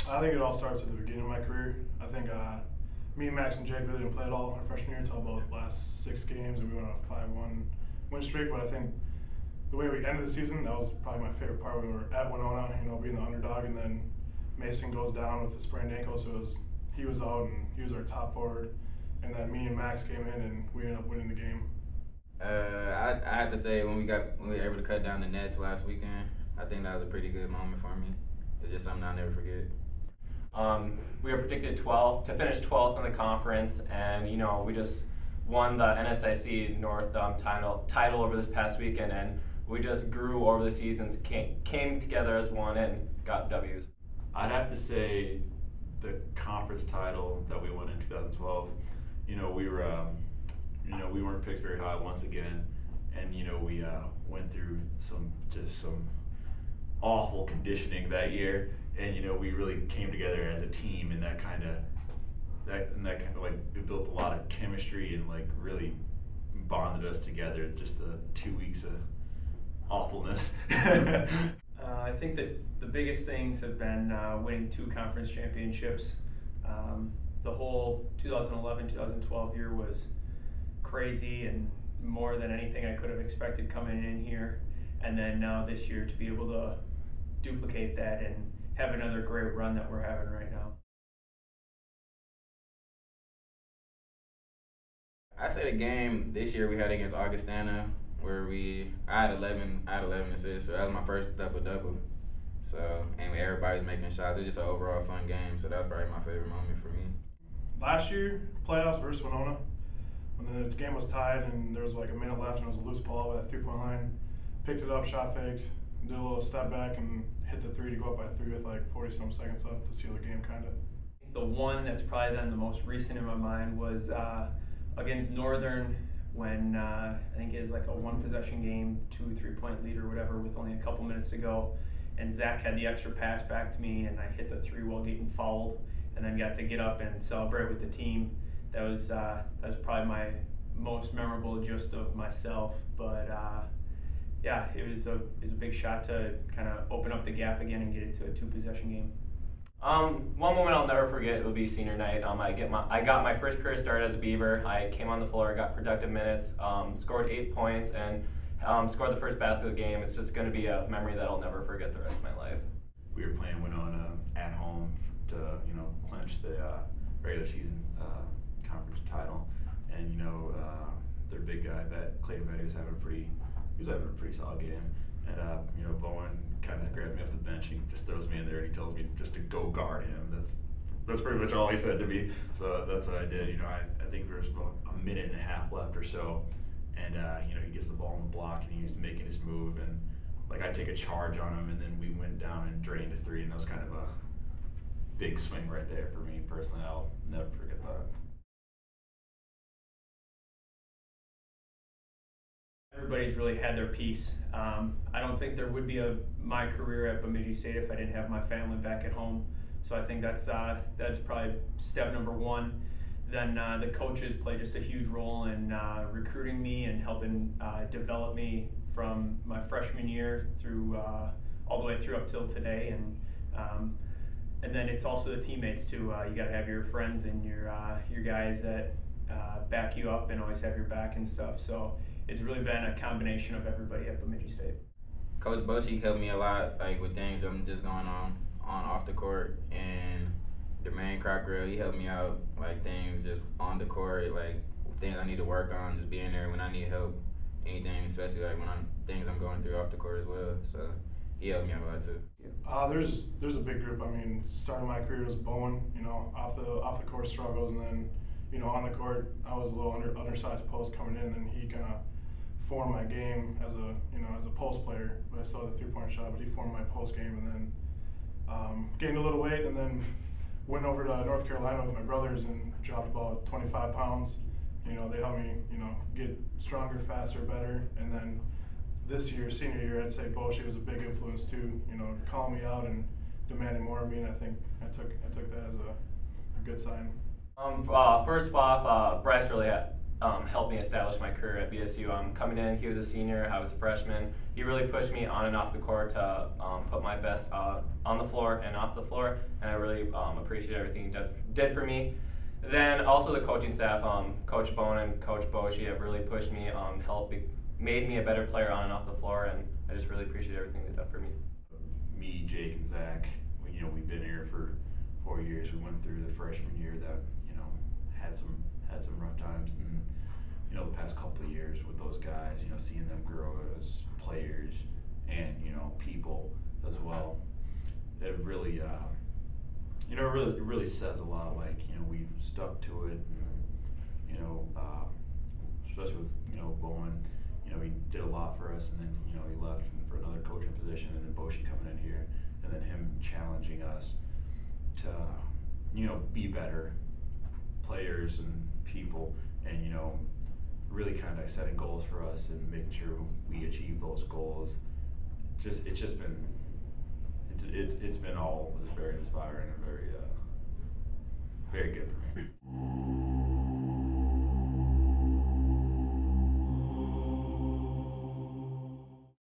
I think it all starts at the beginning of my career. I think me and Max and Jake really didn't play at all our freshman year until about the last 6 games, and we went on a 5-1 win streak. But I think the way we ended the season, that was probably my favorite part. We were at Winona, being the underdog, and then Mason goes down with the sprained ankle, so he was out, and he was our top forward. And then me and Max came in, and we ended up winning the game. I have to say when we were able to cut down the nets last weekend, I think that was a pretty good moment for me. It's just something I'll never forget. We were predicted to finish 12th in the conference, and we just won the NSIC North title over this past weekend, and we just grew over the seasons, came together as one, and got W's. I'd have to say the conference title that we won in 2012. We weren't picked very high once again, and we went through some awful conditioning that year, and we really came together as a team, and that kind of like it built a lot of chemistry and like really bonded us together. Just the 2 weeks of awfulness. I think that the biggest things have been winning 2 conference championships. The whole 2011-2012 year was crazy and more than anything I could have expected coming in here. And then now this year to be able to duplicate that and have another great run that we're having right now. I say the game this year we had against Augustana, where I had 11 assists, so that was my first double-double. So, and everybody's making shots. It was just an overall fun game, so that was probably my favorite moment for me. Last year, playoffs versus Winona, when the game was tied and there was like a minute left and it was a loose ball by the 3-point line, picked it up, shot faked, did a little step back and hit the 3 to go up by 3 with like 40-some seconds left to seal the game, kind of. The one that's probably then the most recent in my mind was against Northern, when I think it was like a 1-possession game, 2-3-point lead or whatever with only a couple minutes to go. And Zach had the extra pass back to me, and I hit the 3 while getting fouled, and then got to get up and celebrate with the team. That was probably my most memorable just of myself. But yeah, it was a big shot to kind of open up the gap again and get it to a 2-possession game. One moment I'll never forget will be senior night. I got my first career start as a Beaver. I came on the floor, got productive minutes, scored 8 points, and scored the first basket of the game. It's just going to be a memory that I'll never forget the rest of my life. We were playing Winona at home to clinch the regular season conference title, and their big guy Clayton Betty was having a pretty solid game, and Bowen kind of grabbed me off the bench. He just throws me in there and he tells me just to go guard him. That's pretty much all he said to me. So that's what I did. I think there was about a minute and a half left or so, and he gets the ball on the block and he's making his move, and like I take a charge on him, and then we went down and drained a 3, and that was kind of a big swing right there for me personally. I'll never forget that. Everybody's really had their piece. I don't think there would be my career at Bemidji State if I didn't have my family back at home. So I think that's probably step number 1. Then the coaches play just a huge role in recruiting me and helping develop me from my freshman year through all the way through up till today. And then it's also the teammates too. You got to have your friends and your guys that back you up and always have your back and stuff. So it's really been a combination of everybody at Bemidji State. Coach Boshi helped me a lot, like with things I'm just going on off the court, and Jermaine Crocker, he helped me out, like things just on the court, like things I need to work on, just being there when I need help, anything, especially like when things I'm going through off the court as well. So he helped me out a lot too. There's a big group. I mean, starting my career was Bowen, off the court struggles, and then on the court I was a little undersized post coming in, and he kind of formed my game as a post player. But I still had the 3-point shot, but he formed my post game, and then gained a little weight, and then went over to North Carolina with my brothers and dropped about 25 pounds. They helped me get stronger, faster, better. And then this year, senior year, I'd say Boshi was a big influence too, calling me out and demanding more of me, and I think I took that as a good sign. First off, Bryce really helped me establish my career at BSU. Coming in, he was a senior, I was a freshman. He really pushed me on and off the court to put my best on the floor and off the floor, and I really appreciate everything he did for me. Then also the coaching staff, Coach Bone and Coach Boshi have really pushed me, made me a better player on and off the floor, and I just really appreciate everything they've done for me. Me, Jake, and Zach, we've been here for 4 years. We went through the freshman year that had some rough times, and the past couple of years with those guys, seeing them grow as players and people as well. It really it really says a lot. Like we've stuck to it, and especially with Bowen. He did a lot for us, and then he left for another coaching position, and then Boshi coming in here, and then him challenging us to be better players and people, and really kind of setting goals for us and making sure we achieve those goals. It's been all just very inspiring and very good for me.